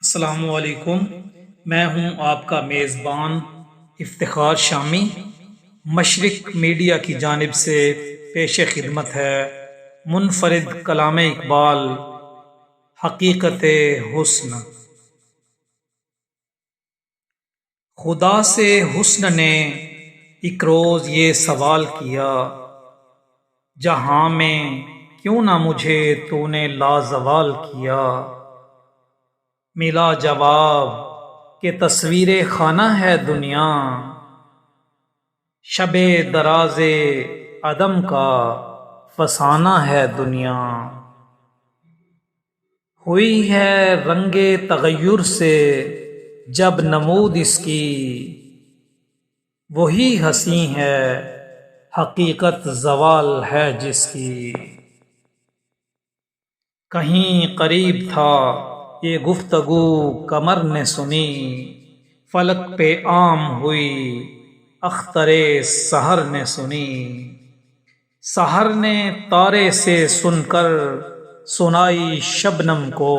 السلام علیکم، میں ہوں آپ کا میزبان افتخار شامی۔ مشرق میڈیا کی جانب سے پیش خدمت ہے منفرد کلام اقبال حقیقت حسن۔ خدا سے حسن نے ایک روز یہ سوال کیا، جہاں میں کیوں نہ مجھے تو نے لازوال کیا؟ ملا جواب کہ تصویر خانہ ہے دنیا، شب دراز عدم کا فسانہ ہے دنیا۔ ہوئی ہے رنگ تغیر سے جب نمود اس کی، وہی ہنسی ہے حقیقت زوال ہے جس کی۔ کہیں قریب تھا یہ گفتگو قمر نے سنی، فلک پہ عام ہوئی اختر سحر نے سنی۔ سحر نے تارے سے سن کر سنائی شبنم کو،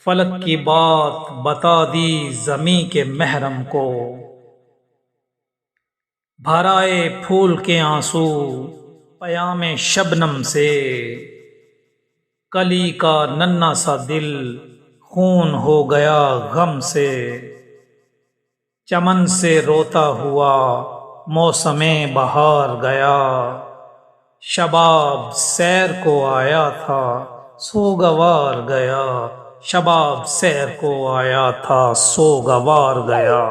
فلک کی بات بتا دی زمیں کے محرم کو۔ بھرائے پھول کے آنسو پیام شبنم سے، کلی کا ننھا سا دل خون ہو گیا غم سے۔ چمن سے روتا ہوا موسم بہار گیا، شباب سیر کو آیا تھا سوگوار گیا، شباب سیر کو آیا تھا سوگوار گیا۔